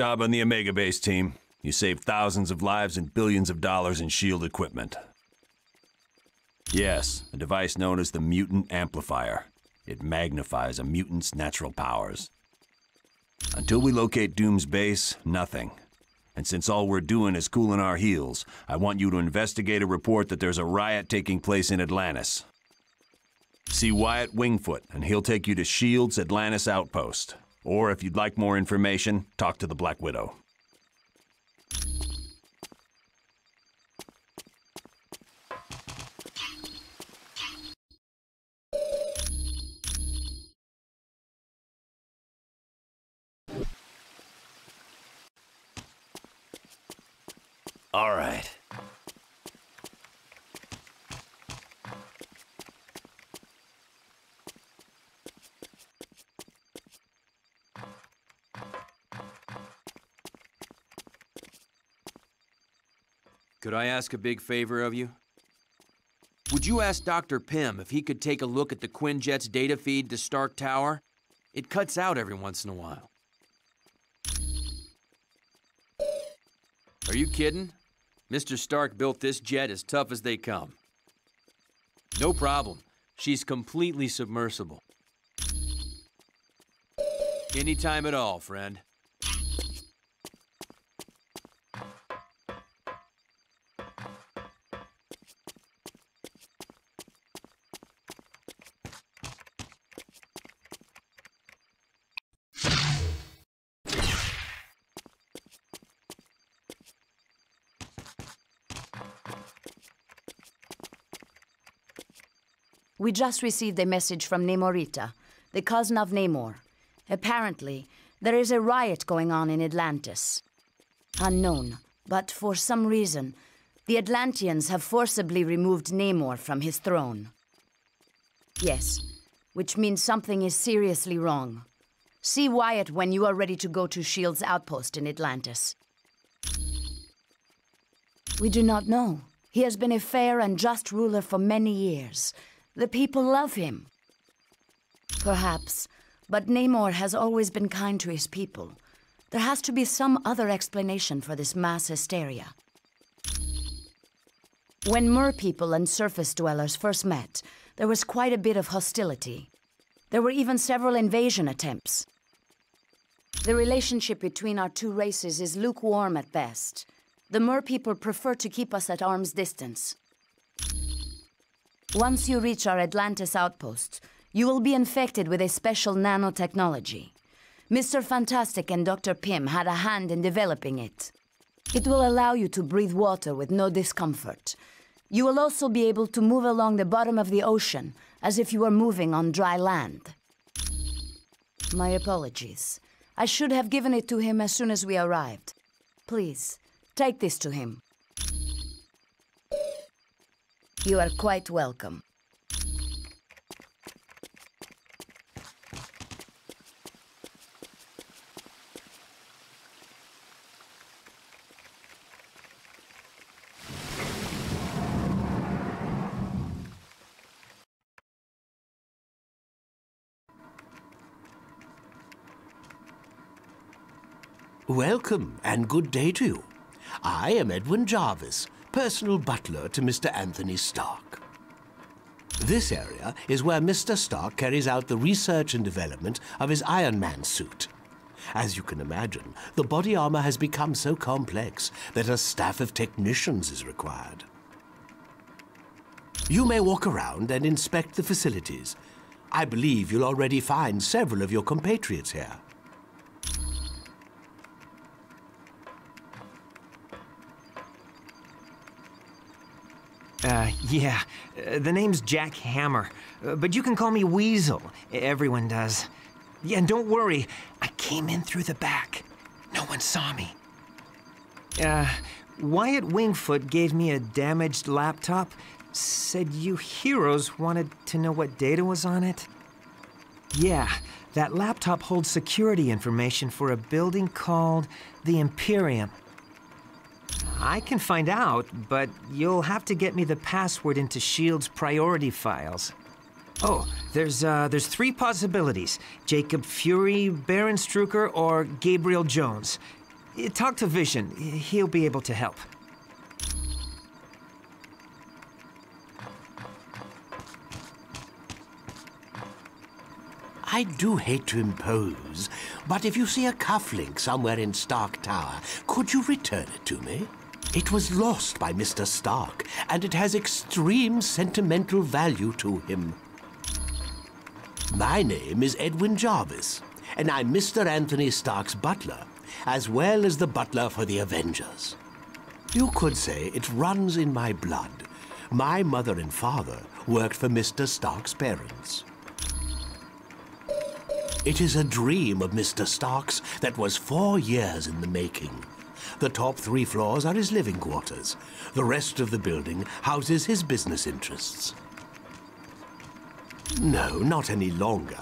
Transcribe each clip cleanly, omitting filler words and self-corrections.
Job on the Omega Base team. You saved thousands of lives and billions of dollars in SHIELD equipment. Yes, a device known as the Mutant Amplifier. It magnifies a mutant's natural powers. Until we locate Doom's base, nothing. And since all we're doing is cooling our heels, I want you to investigate a report that there's a riot taking place in Atlantis. See Wyatt Wingfoot, and he'll take you to SHIELD's Atlantis outpost. Or if you'd like more information, talk to the Black Widow. All right. Could I ask a big favor of you? Would you ask Dr. Pym if he could take a look at the Quinjet's data feed to Stark Tower? It cuts out every once in a while. Are you kidding? Mr. Stark built this jet as tough as they come. No problem. She's completely submersible. Anytime at all, friend. We just received a message from Nemorita, the cousin of Namor. Apparently, there is a riot going on in Atlantis. Unknown, but for some reason, the Atlanteans have forcibly removed Namor from his throne. Yes, which means something is seriously wrong. See Wyatt when you are ready to go to SHIELD's outpost in Atlantis. We do not know. He has been a fair and just ruler for many years. The people love him. Perhaps, but Namor has always been kind to his people. There has to be some other explanation for this mass hysteria. When Mer people and surface dwellers first met, there was quite a bit of hostility. There were even several invasion attempts. The relationship between our two races is lukewarm at best. The Mer people prefer to keep us at arm's distance. Once you reach our Atlantis outpost, you will be infected with a special nanotechnology. Mr. Fantastic and Dr. Pym had a hand in developing it. It will allow you to breathe water with no discomfort. You will also be able to move along the bottom of the ocean, as if you were moving on dry land. My apologies. I should have given it to him as soon as we arrived. Please, take this to him. You are quite welcome. Welcome, and good day to you. I am Edwin Jarvis, personal butler to Mr. Anthony Stark. This area is where Mr. Stark carries out the research and development of his Iron Man suit. As you can imagine, the body armor has become so complex that a staff of technicians is required. You may walk around and inspect the facilities. I believe you'll already find several of your compatriots here. Yeah. The name's Jack Hammer, but you can call me Weasel. Everyone does. Yeah, and don't worry, I came in through the back. No one saw me. Wyatt Wingfoot gave me a damaged laptop. Said you heroes wanted to know what data was on it. Yeah, that laptop holds security information for a building called the Imperium. I can find out, but you'll have to get me the password into SHIELD's priority files. Oh, there's three possibilities. Jacob Fury, Baron Strucker, or Gabriel Jones. Talk to Vision. He'll be able to help. I do hate to impose, but if you see a cufflink somewhere in Stark Tower, could you return it to me? It was lost by Mr. Stark, and it has extreme sentimental value to him. My name is Edwin Jarvis, and I'm Mr. Anthony Stark's butler, as well as the butler for the Avengers. You could say it runs in my blood. My mother and father worked for Mr. Stark's parents. It is a dream of Mr. Stark's that was 4 years in the making. The top 3 floors are his living quarters. The rest of the building houses his business interests. No, not any longer.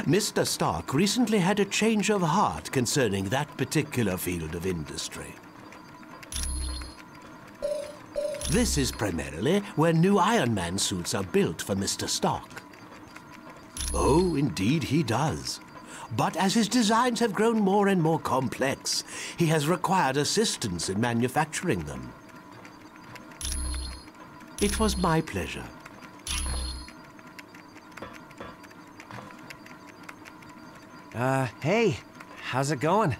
Mr. Stark recently had a change of heart concerning that particular field of industry. This is primarily where new Iron Man suits are built for Mr. Stark. Oh, indeed he does. But as his designs have grown more and more complex, he has required assistance in manufacturing them. It was my pleasure. Hey, how's it going?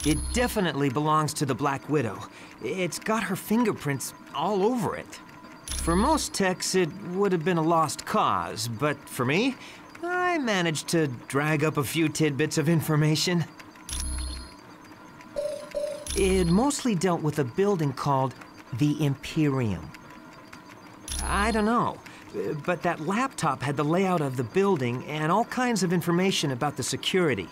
It definitely belongs to the Black Widow. It's got her fingerprints all over it. For most techs, it would have been a lost cause, but for me, I managed to drag up a few tidbits of information. It mostly dealt with a building called the Imperium. I don't know, but that laptop had the layout of the building and all kinds of information about the security.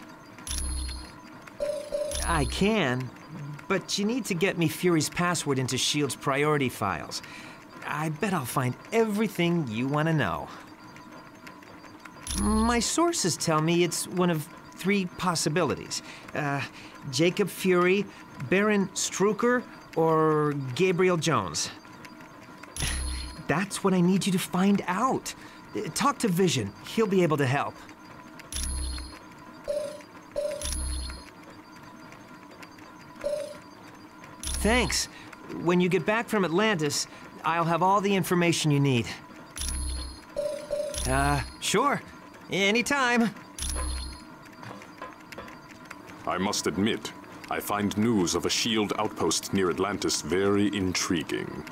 I can, but you need to get me Fury's password into S.H.I.E.L.D.'s priority files. I bet I'll find everything you want to know. My sources tell me it's one of 3 possibilities. Jacob Fury, Baron Strucker, or Gabriel Jones. That's what I need you to find out. Talk to Vision. He'll be able to help. Thanks. When you get back from Atlantis, I'll have all the information you need. Sure. Anytime. I must admit, I find news of a S.H.I.E.L.D. outpost near Atlantis very intriguing.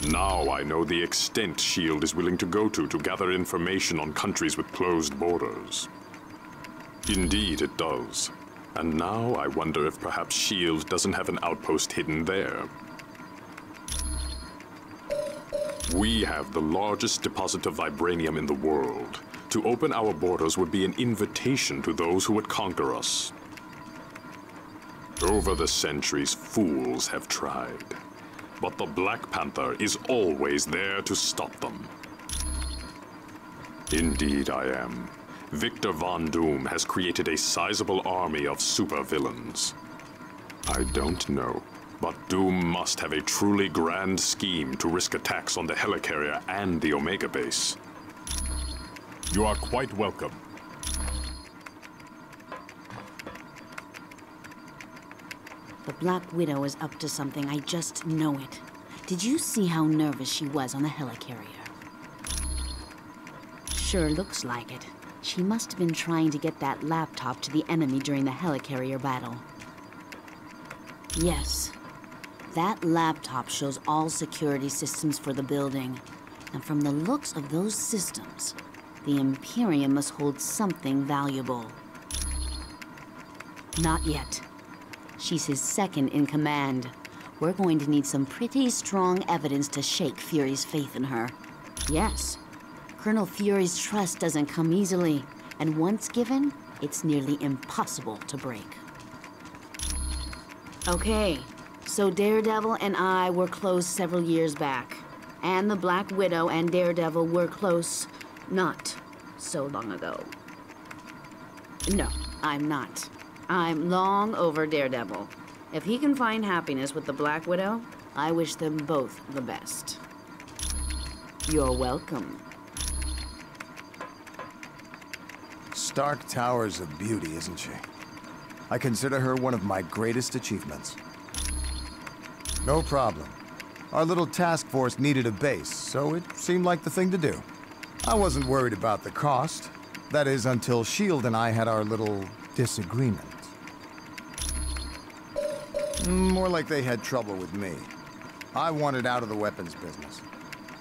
Now I know the extent S.H.I.E.L.D. is willing to go to gather information on countries with closed borders. Indeed, it does. And now I wonder if perhaps S.H.I.E.L.D. doesn't have an outpost hidden there. We have the largest deposit of vibranium in the world. To open our borders would be an invitation to those who would conquer us. Over the centuries, fools have tried. But the Black Panther is always there to stop them. Indeed I am. Victor Von Doom has created a sizable army of supervillains. I don't know, but Doom must have a truly grand scheme to risk attacks on the helicarrier and the Omega base. You are quite welcome. The Black Widow is up to something, I just know it. Did you see how nervous she was on the helicarrier? Sure looks like it. She must have been trying to get that laptop to the enemy during the helicarrier battle. Yes. That laptop shows all security systems for the building. And from the looks of those systems, the Imperium must hold something valuable. Not yet. She's his second in command. We're going to need some pretty strong evidence to shake Fury's faith in her. Yes. Colonel Fury's trust doesn't come easily, and once given, it's nearly impossible to break. Okay, so Daredevil and I were close several years back, and the Black Widow and Daredevil were close not so long ago. No, I'm not. I'm long over Daredevil. If he can find happiness with the Black Widow, I wish them both the best. You're welcome. Stark Tower's a beauty, isn't she? I consider her one of my greatest achievements. No problem. Our little task force needed a base, so it seemed like the thing to do. I wasn't worried about the cost. That is, until S.H.I.E.L.D. and I had our little disagreement. More like they had trouble with me. I wanted out of the weapons business.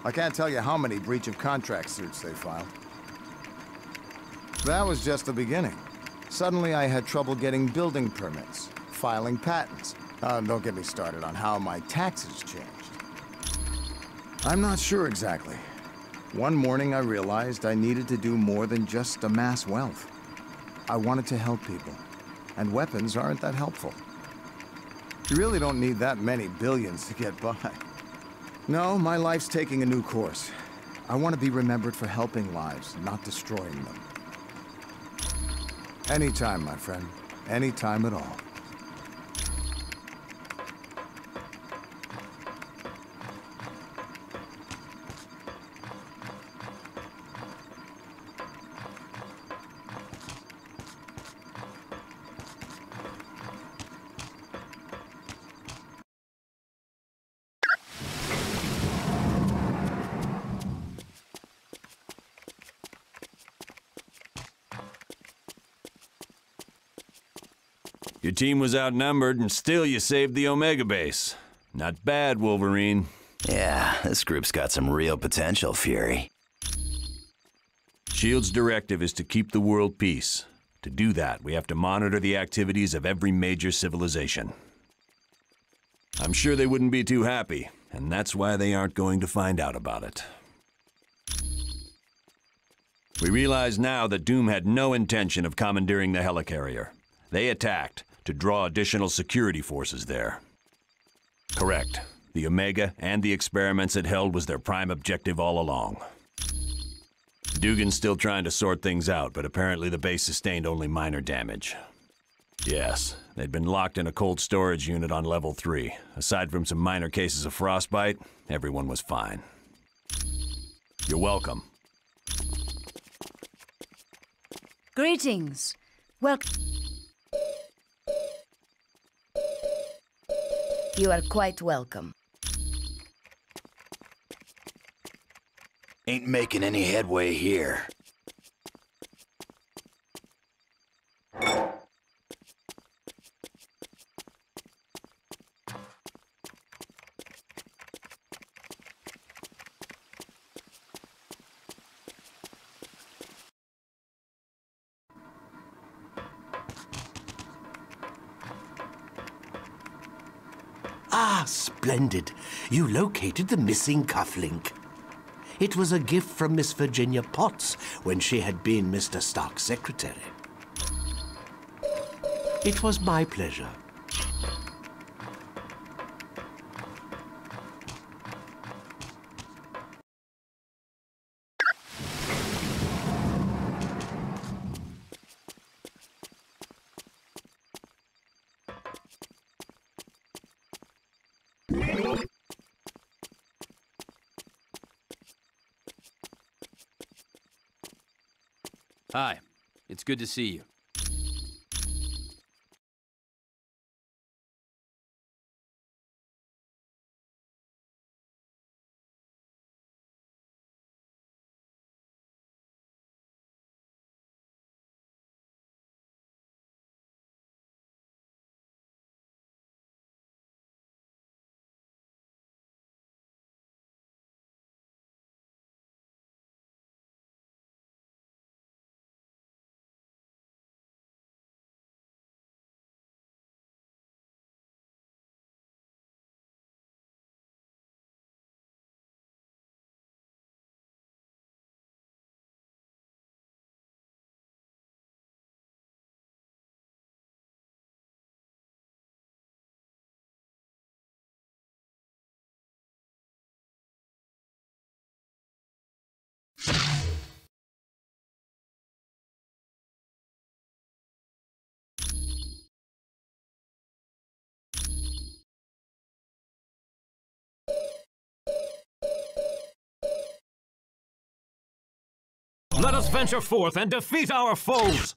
I can't tell you how many breach of contract suits they filed. That was just the beginning. Suddenly I had trouble getting building permits, filing patents. Don't get me started on how my taxes changed. I'm not sure exactly. One morning I realized I needed to do more than just amass wealth. I wanted to help people, and weapons aren't that helpful. You really don't need that many billions to get by. No, my life's taking a new course. I want to be remembered for helping lives, not destroying them. Anytime, my friend. Anytime at all. Your team was outnumbered, and still you saved the Omega base. Not bad, Wolverine. Yeah, this group's got some real potential, Fury. S.H.I.E.L.D.'s directive is to keep the world peace. To do that, we have to monitor the activities of every major civilization. I'm sure they wouldn't be too happy, and that's why they aren't going to find out about it. We realize now that Doom had no intention of commandeering the helicarrier. They attacked to draw additional security forces there. Correct. The Omega and the experiments it held was their prime objective all along. Dugan's still trying to sort things out, but apparently the base sustained only minor damage. Yes, they'd been locked in a cold storage unit on level 3. Aside from some minor cases of frostbite, everyone was fine. You're welcome. Greetings. Welcome. You are quite welcome. Ain't making any headway here. Ah, splendid. You located the missing cufflink. It was a gift from Miss Virginia Potts when she had been Mr. Stark's secretary. It was my pleasure. Hi. It's good to see you. Let us venture forth and defeat our foes!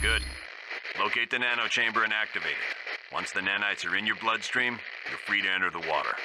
Good. Locate the nanochamber and activate it. Once the nanites are in your bloodstream, you're free to enter the water.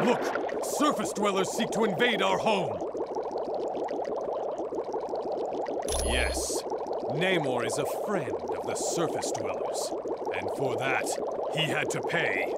Look! Surface dwellers seek to invade our home! Yes, Namor is a friend of the surface dwellers, and for that, he had to pay.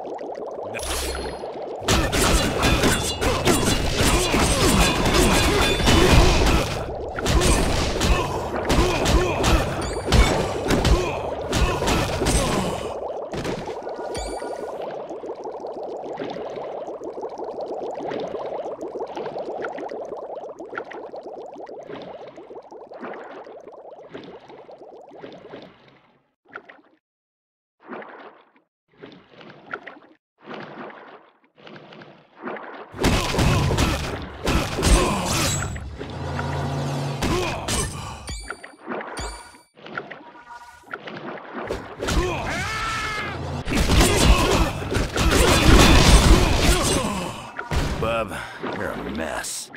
Bub, you're a mess.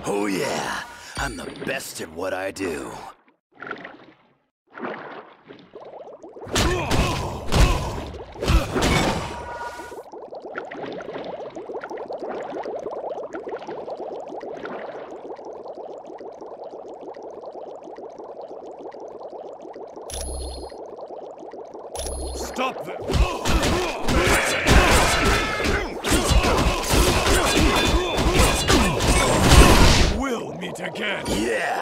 Oh yeah, I'm the best at what I do. Stop them! We'll meet again! Yeah!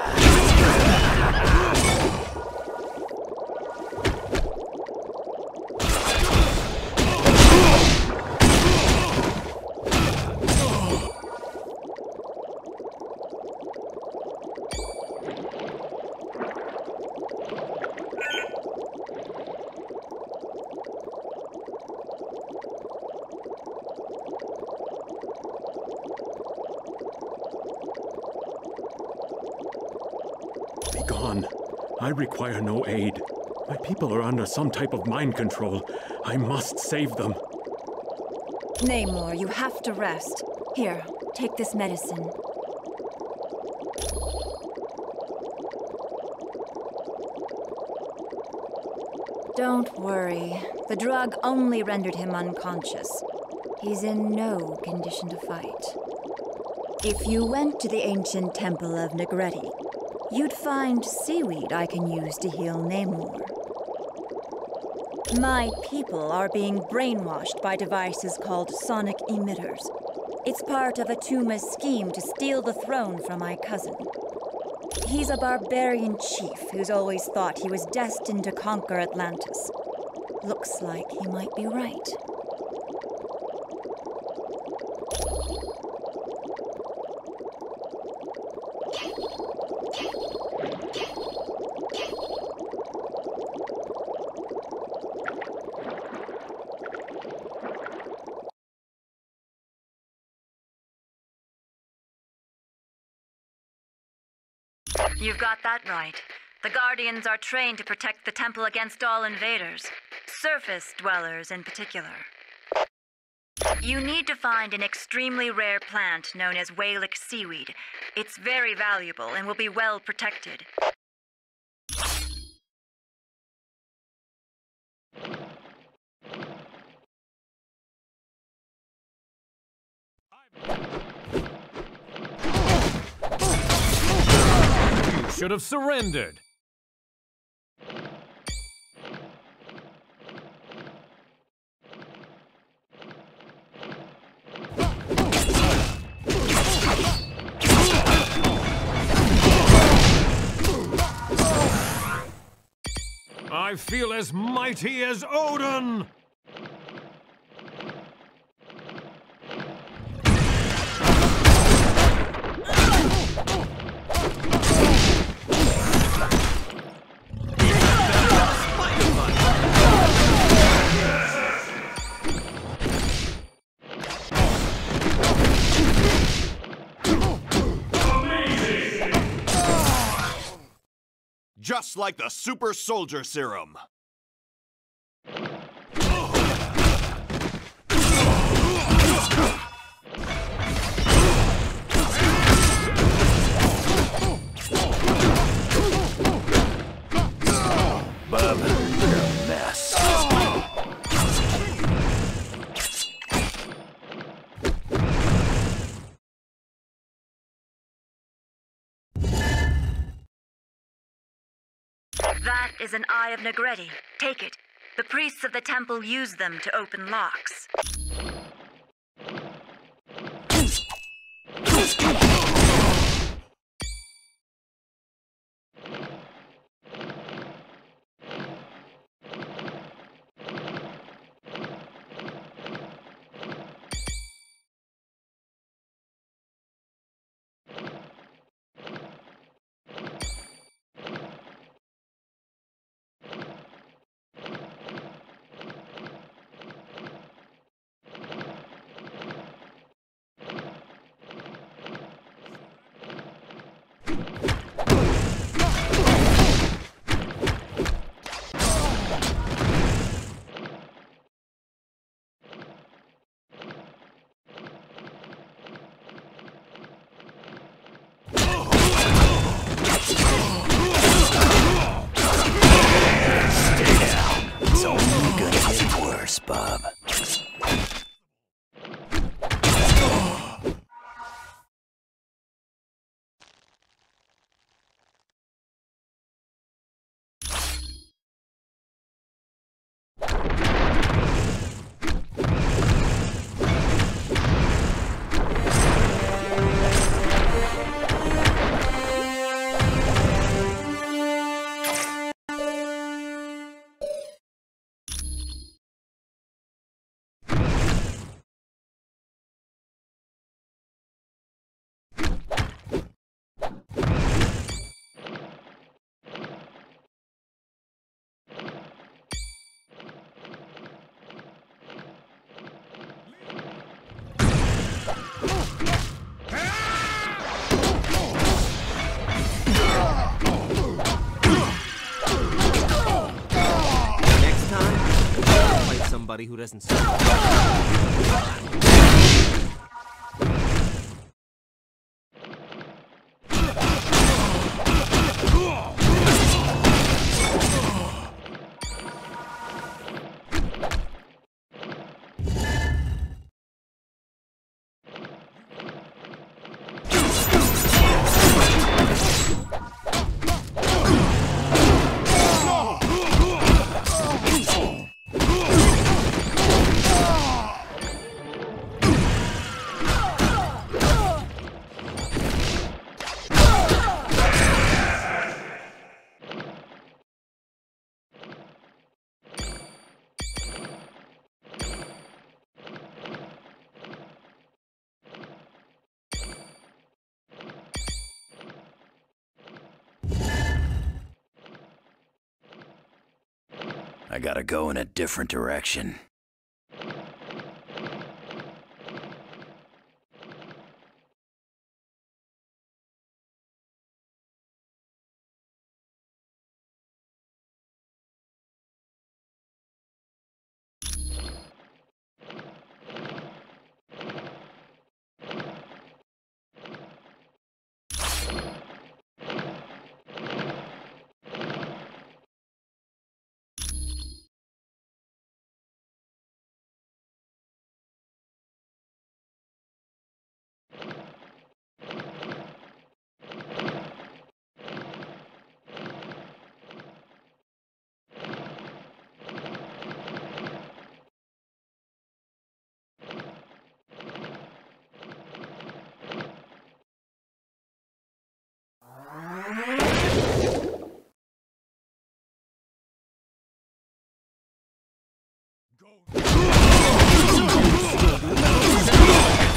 I require no aid. My people are under some type of mind control. I must save them. Namor, you have to rest. Here, take this medicine. Don't worry. The drug only rendered him unconscious. He's in no condition to fight. If you went to the ancient Temple of Negrete, you'd find seaweed I can use to heal Namor. My people are being brainwashed by devices called sonic emitters. It's part of Attuma's scheme to steal the throne from my cousin. He's a barbarian chief who's always thought he was destined to conquer Atlantis. Looks like he might be right. You've got that right. The Guardians are trained to protect the temple against all invaders, surface dwellers in particular. You need to find an extremely rare plant known as whalic seaweed. It's very valuable and will be well protected. Should have surrendered. I feel as mighty as Odin! Just like the super soldier serum. Bub, you're a mess. That is an Eye of Negrete. Take it. The priests of the temple use them to open locks. time? Fight somebody who doesn't see. I gotta go in a different direction.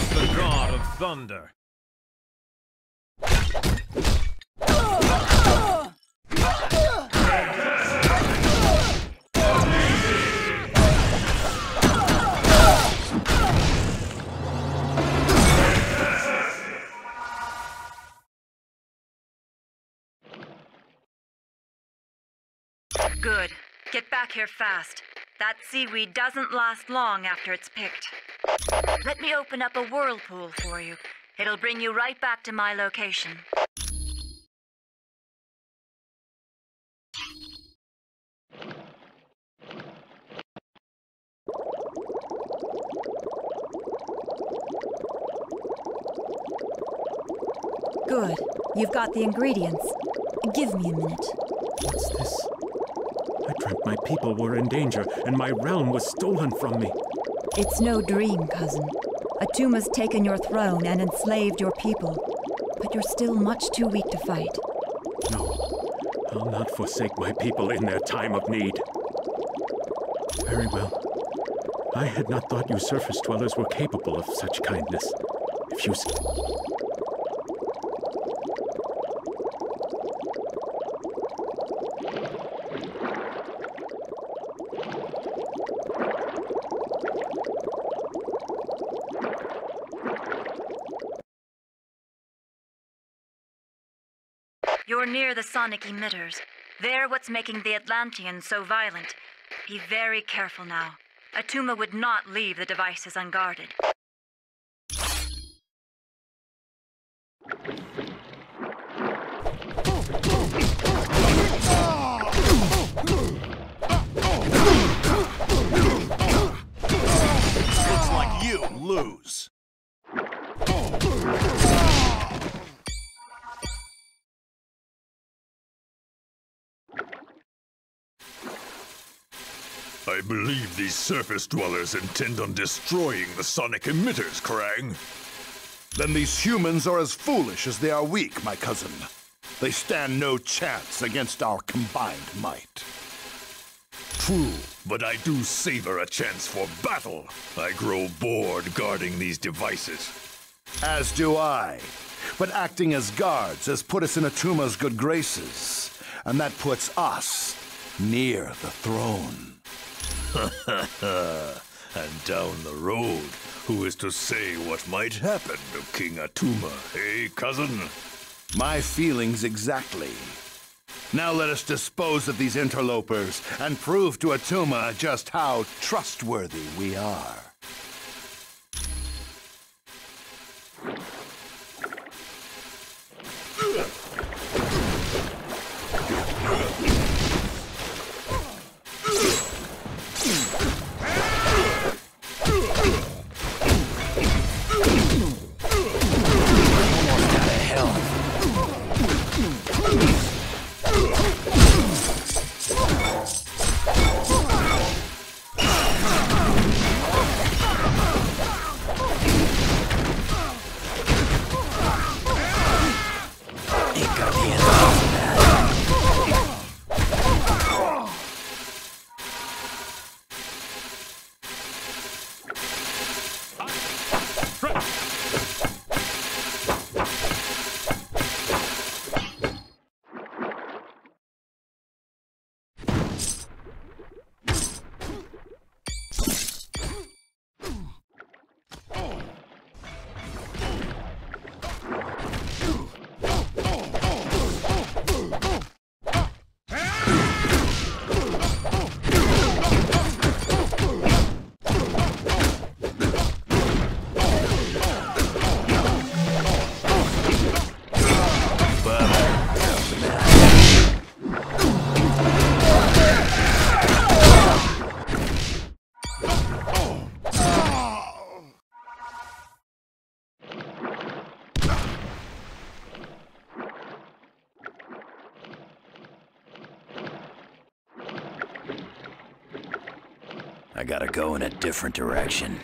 The god of thunder. Good. Get back here fast. That seaweed doesn't last long after it's picked. Let me open up a whirlpool for you. It'll bring you right back to my location. Good. You've got the ingredients. Give me a minute. What's this? I dreamt my people were in danger, and my realm was stolen from me. It's no dream, cousin. Attuma's taken your throne and enslaved your people. But you're still much too weak to fight. No, I'll not forsake my people in their time of need. Very well. I had not thought you surface dwellers were capable of such kindness. If you... You're near the sonic emitters. They're what's making the Atlanteans so violent. Be very careful now. Attuma would not leave the devices unguarded. Looks like you lose. I believe these surface dwellers intend on destroying the sonic emitters, Krang. Then these humans are as foolish as they are weak, my cousin. They stand no chance against our combined might. True, but I do savor a chance for battle. I grow bored guarding these devices. As do I. But acting as guards has put us in Attuma's good graces. And that puts us near the throne. And down the road, who is to say what might happen to King Attuma, eh, cousin? My feelings exactly. Now let us dispose of these interlopers and prove to Attuma just how trustworthy we are. I gotta go in a different direction.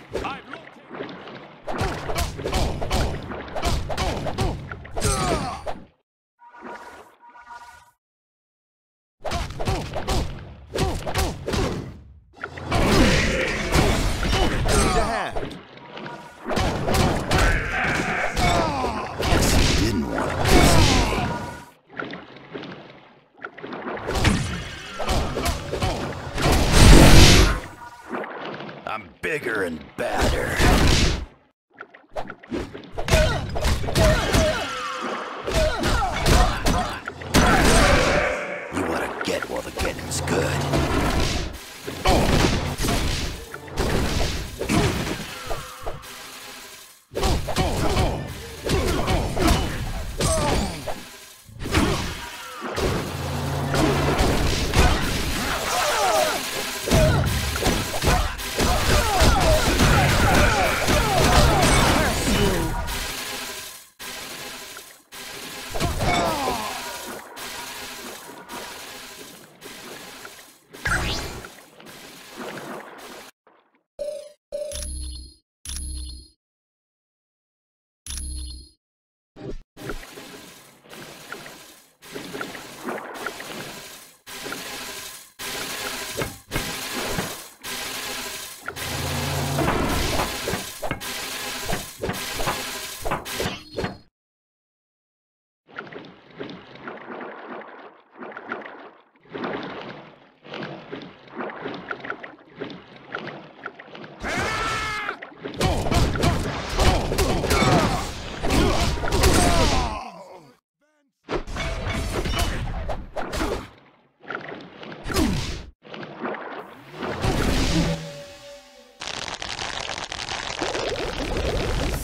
Bigger and badder. You want to get while the getting's good.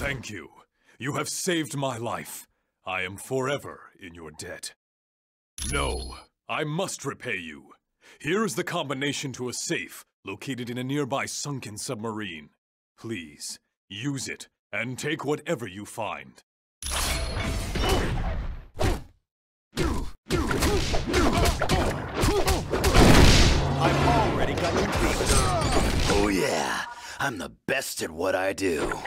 Thank you. You have saved my life. I am forever in your debt. No, I must repay you. Here is the combination to a safe located in a nearby sunken submarine. Please, use it and take whatever you find. I've already got you beat. Oh yeah, I'm the best at what I do.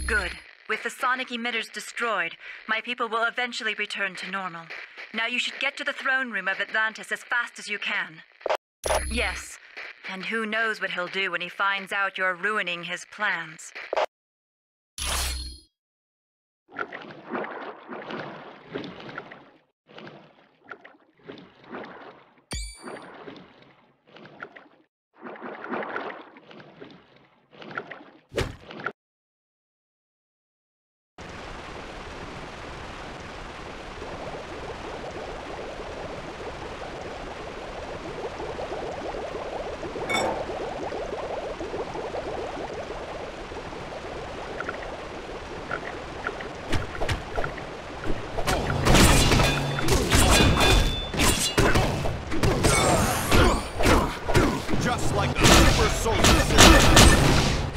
Good. With the sonic emitters destroyed, my people will eventually return to normal. Now you should get to the throne room of Atlantis as fast as you can. Yes, and who knows what he'll do when he finds out you're ruining his plans.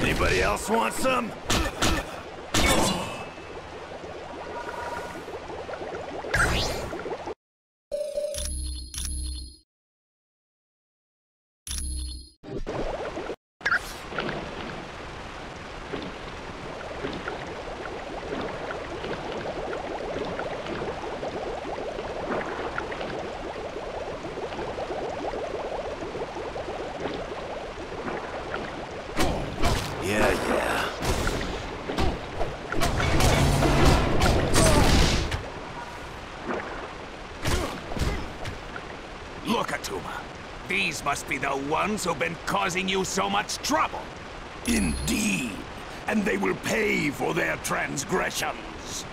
Anybody else want some? Look, Attuma. These must be the ones who've been causing you so much trouble. Indeed. And they will pay for their transgressions.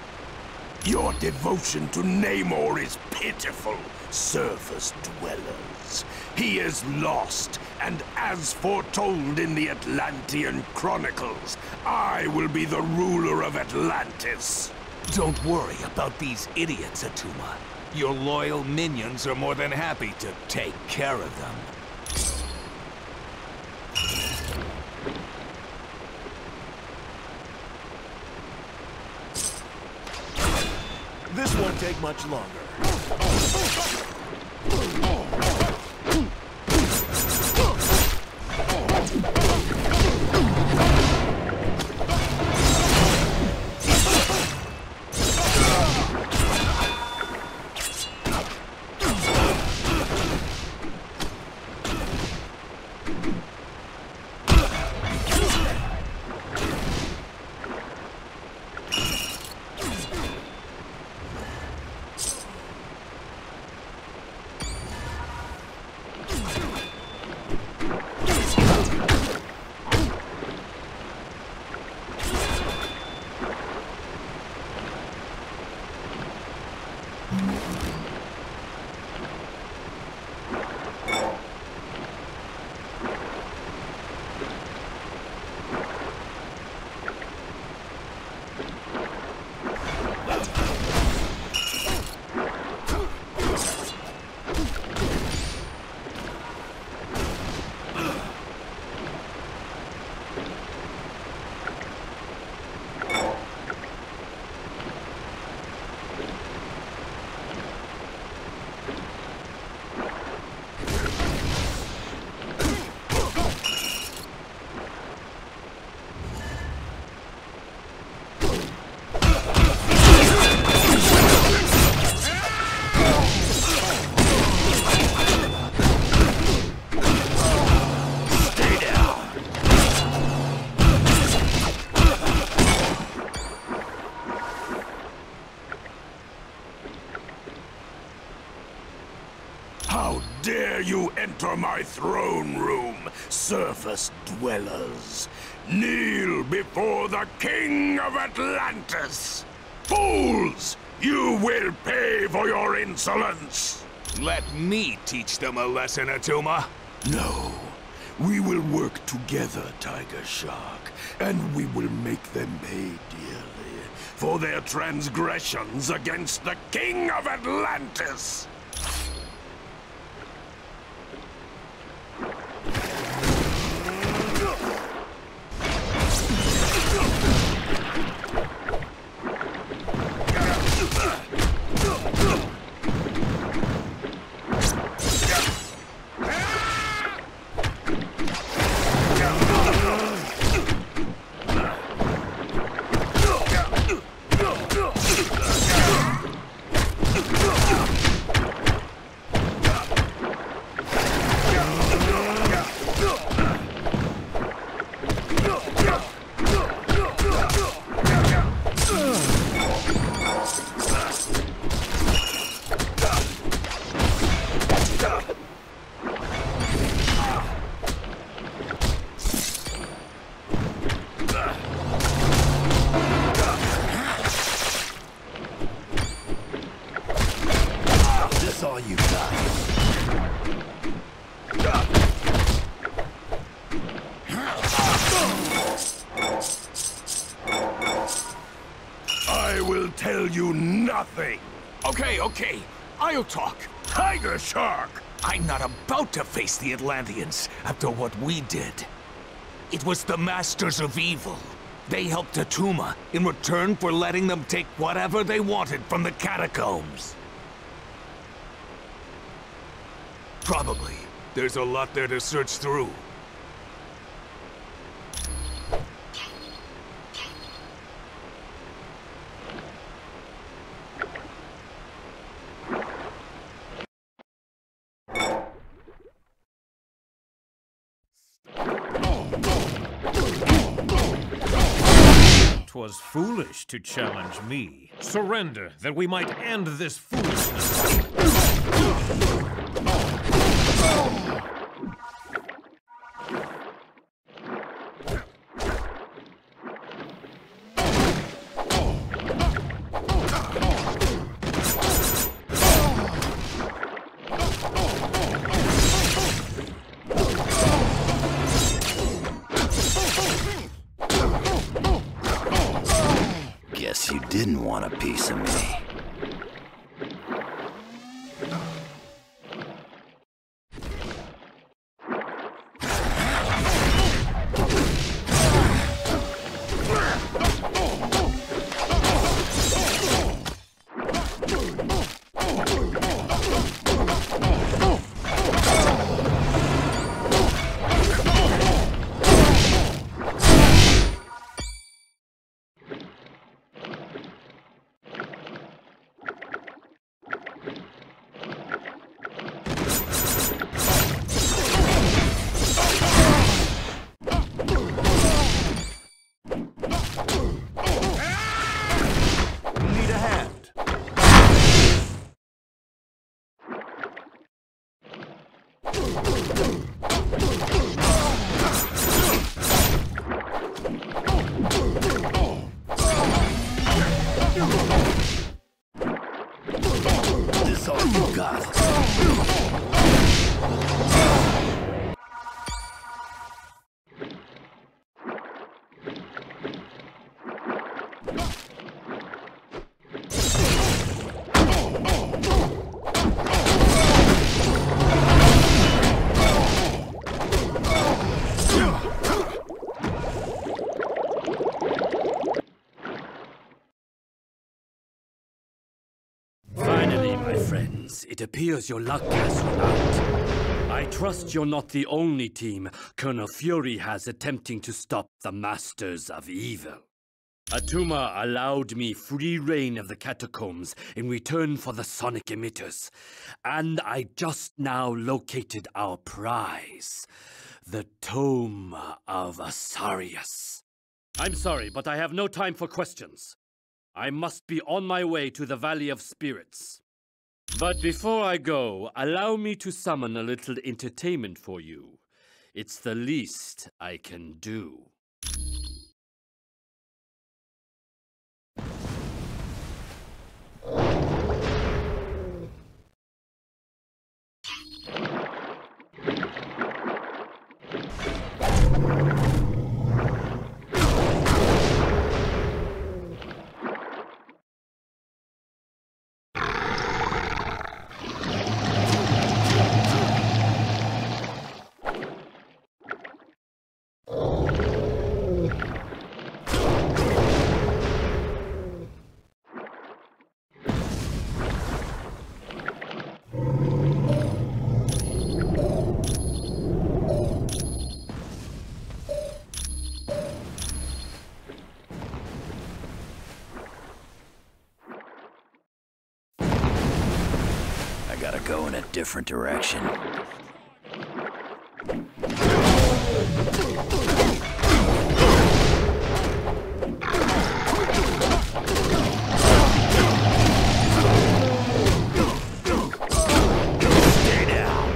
Your devotion to Namor is pitiful, surface dwellers. He is lost, and as foretold in the Atlantean Chronicles, I will be the ruler of Atlantis. Don't worry about these idiots, Attuma. Your loyal minions are more than happy to take care of them. This won't take much longer. How dare you enter my throne room, surface dwellers? Kneel before the King of Atlantis! Fools! You will pay for your insolence! Let me teach them a lesson, Attuma. No. We will work together, Tiger Shark, and we will make them pay dearly for their transgressions against the King of Atlantis! tell you nothing. Okay, I'll talk. Tiger Shark! I'm not about to face the Atlanteans after what we did. It was the Masters of Evil. They helped Attuma in return for letting them take whatever they wanted from the catacombs. Probably. There's a lot there to search through. Was foolish to challenge me. Surrender, that we might end this foolishness. Guess you didn't want a piece of me. This all you got. It appears your luck has run out. I trust you're not the only team Colonel Fury has attempting to stop the Masters of Evil. Attuma allowed me free reign of the catacombs in return for the sonic emitters, and I just now located our prize, the Tome of Asarius. I'm sorry, but I have no time for questions. I must be on my way to the Valley of Spirits. But before I go, allow me to summon a little entertainment for you. It's the least I can do. Gotta go in a different direction. Stay down.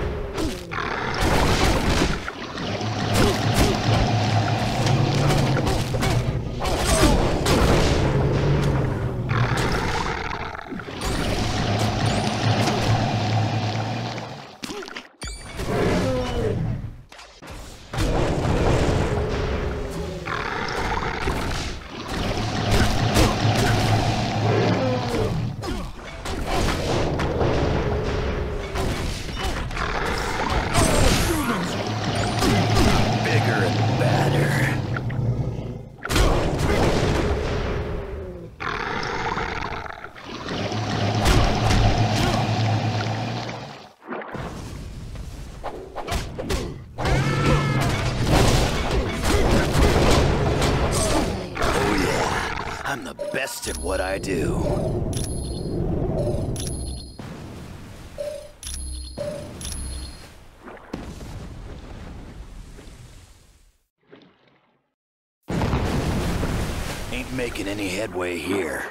I'm the best at what I do. Ain't making any headway here.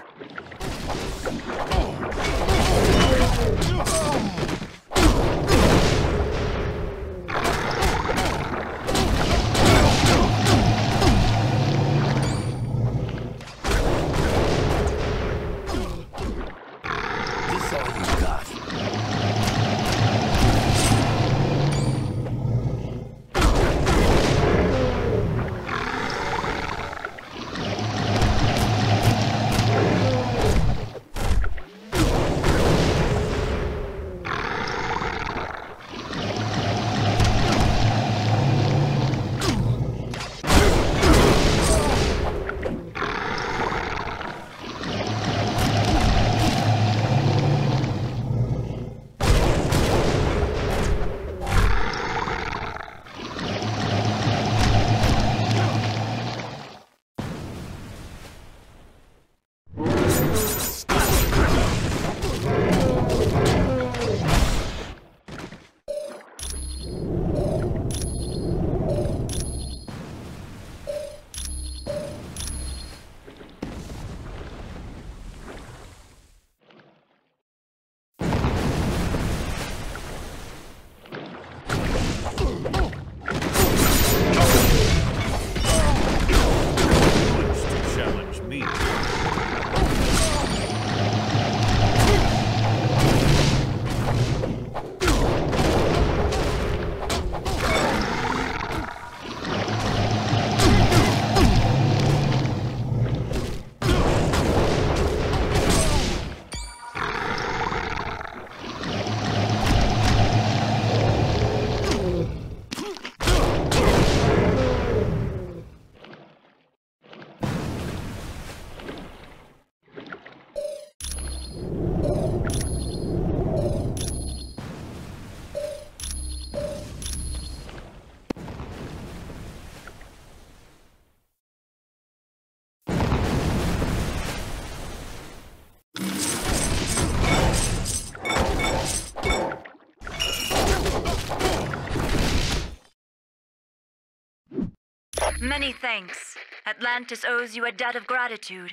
Many thanks. Atlantis owes you a debt of gratitude.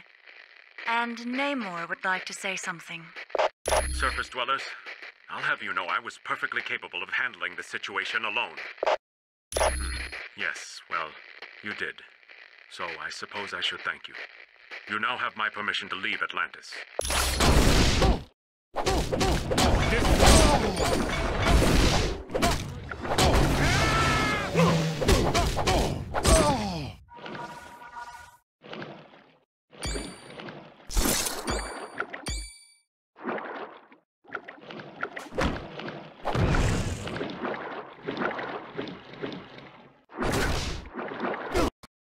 And Namor would like to say something. Surface dwellers, I'll have you know I was perfectly capable of handling the situation alone. Yes, well, you did. So I suppose I should thank you. You now have my permission to leave Atlantis.